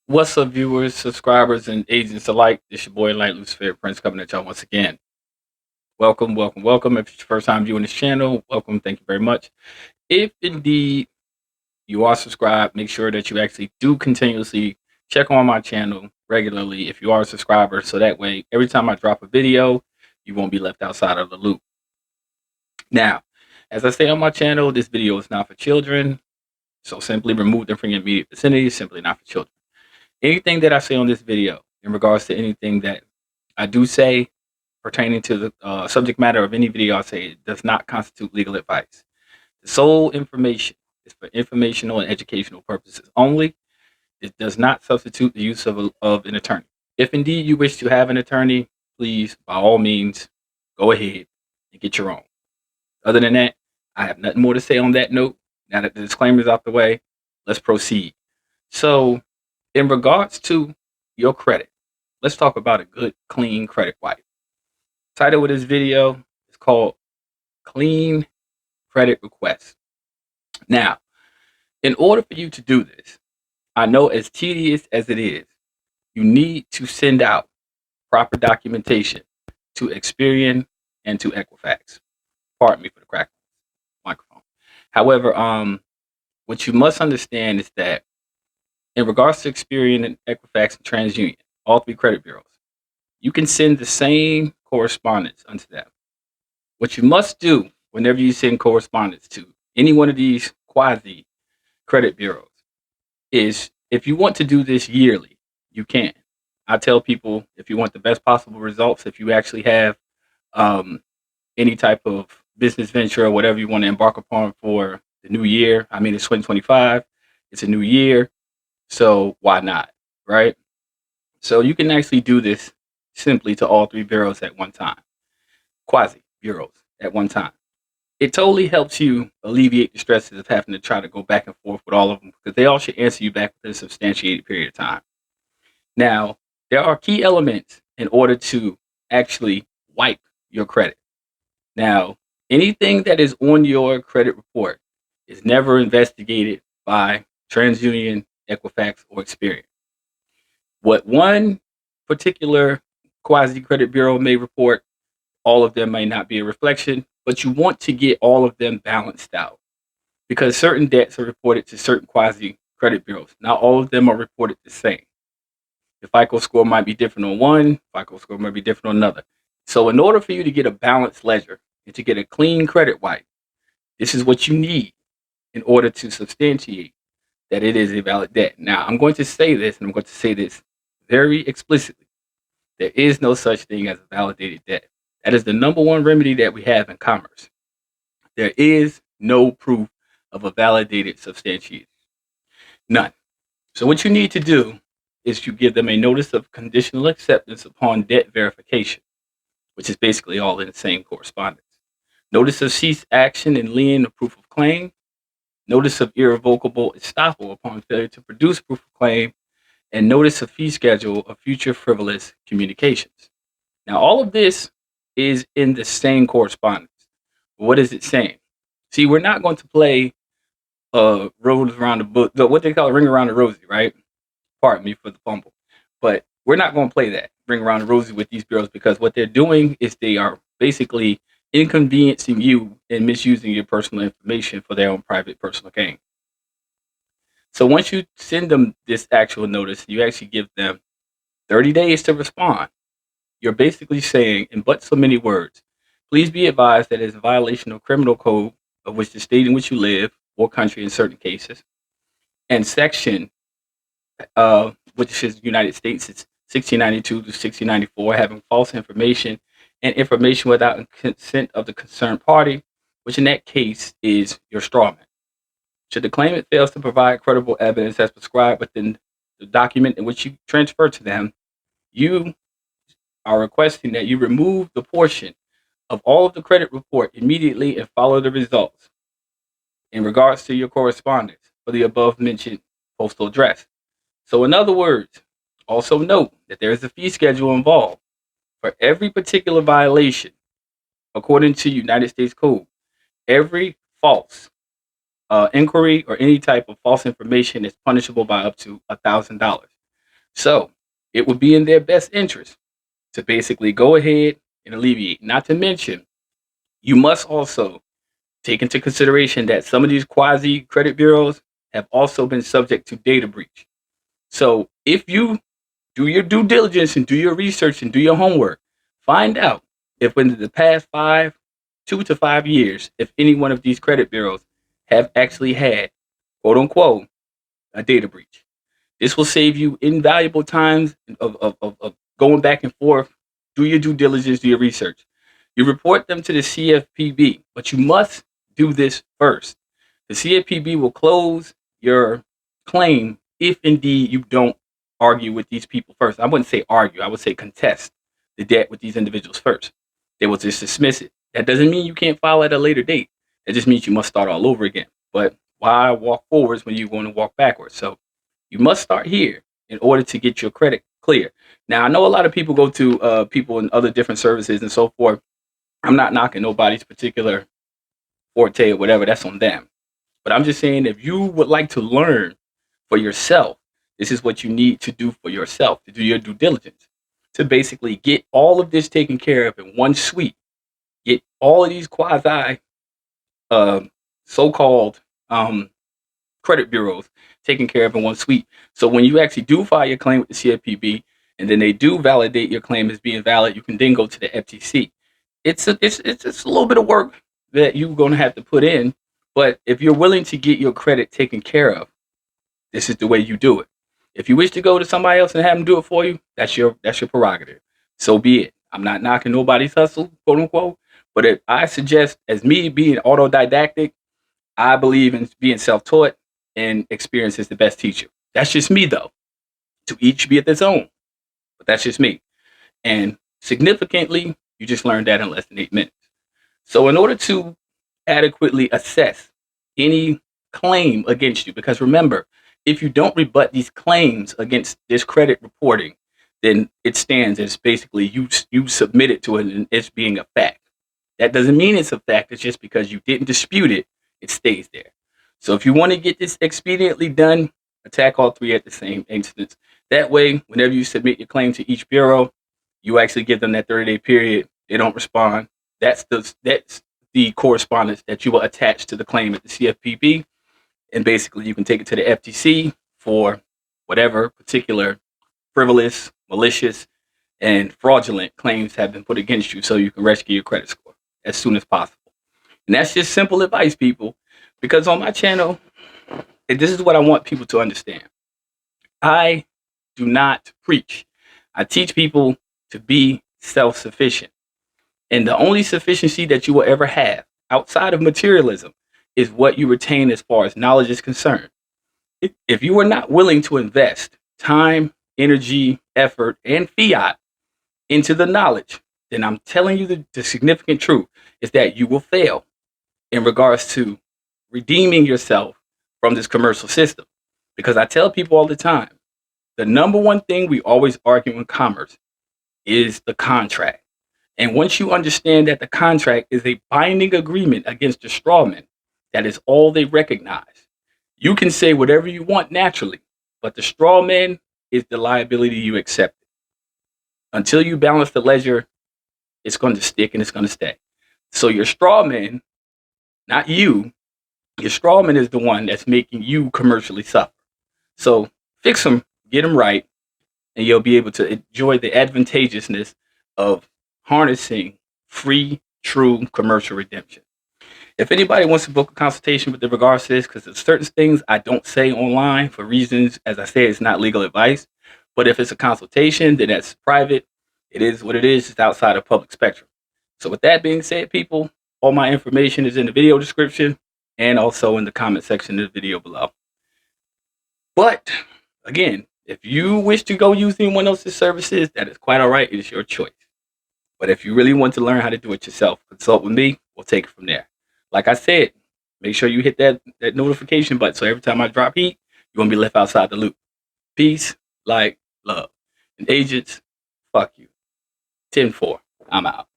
What's up, viewers, subscribers, and agents alike? This your boy, Luciferian Prince, coming at y'all once again. Welcome, welcome, welcome. If it's your first time viewing this channel, welcome. Thank you very much. If indeed you are subscribed, make sure that you actually do continuously check on my channel regularly if you are a subscriber, so that way, every time I drop a video, you won't be left outside of the loop. Now, as I say on my channel, this video is not for children, so simply remove them from your immediate vicinity. Simply not for children. Anything that I say on this video in regards to anything that I do say pertaining to the subject matter of any video I say, it does not constitute legal advice. The sole information is for informational and educational purposes only. It does not substitute the use of an attorney. If indeed you wish to have an attorney, please, by all means, go ahead and get your own. Other than that, I have nothing more to say on that note. Now that the disclaimer is out the way, let's proceed. So, in regards to your credit, let's talk about a good, clean credit wipe. Title of this video is called Clean Credit Request. Now, in order for you to do this, I know as tedious as it is, you need to send out proper documentation to Experian and to Equifax. Pardon me for the crack microphone. However, what you must understand is that in regards to Experian and Equifax and TransUnion, all three credit bureaus, you can send the same correspondence unto them. What you must do whenever you send correspondence to any one of these quasi credit bureaus is, if you want to do this yearly, you can. I tell people, if you want the best possible results, if you actually have any type of business venture or whatever you want to embark upon for the new year, I mean, it's 2025, it's a new year, so why not, right? So you can actually do this simply to all three bureaus at one time, quasi bureaus at one time. It totally helps you alleviate the stresses of having to try to go back and forth with all of them, because they all should answer you back within a substantiated period of time. Now, there are key elements in order to actually wipe your credit. Now, anything that is on your credit report is never investigated by TransUnion, Equifax, or Experian. What one particular quasi credit bureau may report, all of them may not be a reflection, but you want to get all of them balanced out, because certain debts are reported to certain quasi credit bureaus. Not all of them are reported the same. The FICO score might be different on one, FICO score might be different on another. So in order for you to get a balanced ledger and to get a clean credit wipe, this is what you need in order to substantiate that it is a valid debt. Now, I'm going to say this, and I'm going to say this very explicitly. There is no such thing as a validated debt. That is the number one remedy that we have in commerce. There is no proof of a validated substantiated. None. So what you need to do is you give them a notice of conditional acceptance upon debt verification, which is basically all in the same correspondence. Notice of cease action and lien of proof of claim. Notice of irrevocable estoppel upon failure to produce proof of claim, and notice of fee schedule of future frivolous communications. Now, all of this is in the same correspondence. What is it saying? See, we're not going to play roads around the book, what they call a ring around the rosy, right? Pardon me for the fumble. But we're not going to play that ring around the rosy with these bureaus, because what they're doing is they are basically inconveniencing you and misusing your personal information for their own private personal gain. So once you send them this actual notice, you actually give them 30 days to respond. You're basically saying, in but so many words, please be advised that it is a violation of criminal code of which the state in which you live or country in certain cases, and section, which is United States, it's 1692 to 1694, having false information and information without consent of the concerned party, which in that case is your strawman. Should the claimant fails to provide credible evidence as prescribed within the document in which you transfer to them, you are requesting that you remove the portion of all of the credit report immediately and follow the results in regards to your correspondence for the above mentioned postal address. So in other words, also note that there is a fee schedule involved for every particular violation. According to United States Code, every false inquiry or any type of false information is punishable by up to $1,000. So it would be in their best interest to basically go ahead and alleviate. Not to mention, you must also take into consideration that some of these quasi credit bureaus have also been subject to data breach. So if you do your due diligence and do your research and do your homework, find out if within the past 2 to 5 years, if any one of these credit bureaus have actually had, quote unquote, a data breach. This will save you invaluable times of going back and forth. Do your due diligence, do your research. You report them to the CFPB, but you must do this first. The CFPB will close your claim if indeed you don't argue with these people first. I wouldn't say argue, I would say contest the debt with these individuals first. They will just dismiss it. That doesn't mean you can't file at a later date. It just means you must start all over again. But why walk forwards when you're going to walk backwards? So you must start here in order to get your credit clear. Now, I know a lot of people go to people in other different services and so forth. I'm not knocking nobody's particular forte or whatever. That's on them. But I'm just saying, if you would like to learn for yourself, this is what you need to do for yourself, to do your due diligence, to basically get all of this taken care of in one sweep. Get all of these quasi so-called credit bureaus taken care of in one sweep. So when you actually do file your claim with the CFPB, and then they do validate your claim as being valid, you can then go to the FTC. It's a little bit of work that you're going to have to put in, but if you're willing to get your credit taken care of, this is the way you do it. If you wish to go to somebody else and have them do it for you, that's your prerogative. So be it. I'm not knocking nobody's hustle, quote unquote, but if I suggest, as me being autodidactic, I believe in being self-taught, and experience is the best teacher. That's just me, though. To each be at its own, but that's just me. And significantly, you just learned that in less than 8 minutes. So in order to adequately assess any claim against you, because remember, if you don't rebut these claims against this credit reporting, then it stands as basically you submit it to it and it's being a fact. That doesn't mean it's a fact. It's just because you didn't dispute it, it stays there. So if you want to get this expediently done, attack all three at the same instance. That way, whenever you submit your claim to each bureau, you actually give them that 30-day period. They don't respond. That's the correspondence that you will attach to the claim at the CFPB. And basically, you can take it to the FTC for whatever particular frivolous, malicious, and fraudulent claims have been put against you, so you can rescue your credit score as soon as possible. And that's just simple advice, people, because on my channel, and this is what I want people to understand. I do not preach. I teach people to be self-sufficient. And the only sufficiency that you will ever have outside of materialism is what you retain as far as knowledge is concerned. If you are not willing to invest time, energy, effort, and fiat into the knowledge, then I'm telling you the significant truth is that you will fail in regards to redeeming yourself from this commercial system. Because I tell people all the time, the number one thing we always argue in commerce is the contract. And once you understand that the contract is a binding agreement against the strawman, that is all they recognize. You can say whatever you want naturally, but the strawman is the liability you accept. Until you balance the ledger, it's going to stick and it's going to stay. So your strawman, not you, your strawman is the one that's making you commercially suffer. So fix them, get them right, and you'll be able to enjoy the advantageousness of harnessing free, true commercial redemption. If anybody wants to book a consultation with regards to this, because there's certain things I don't say online for reasons, as I say, it's not legal advice. But if it's a consultation, then that's private. It is what it is. It's outside of public spectrum. So with that being said, people, all my information is in the video description and also in the comment section of the video below. But again, if you wish to go use anyone else's services, that is quite all right. It is your choice. But if you really want to learn how to do it yourself, consult with me. We'll take it from there. Like I said, make sure you hit that notification button so every time I drop heat, you won't be left outside the loop. Peace, light, love. And agents, fuck you. 10-4. I'm out.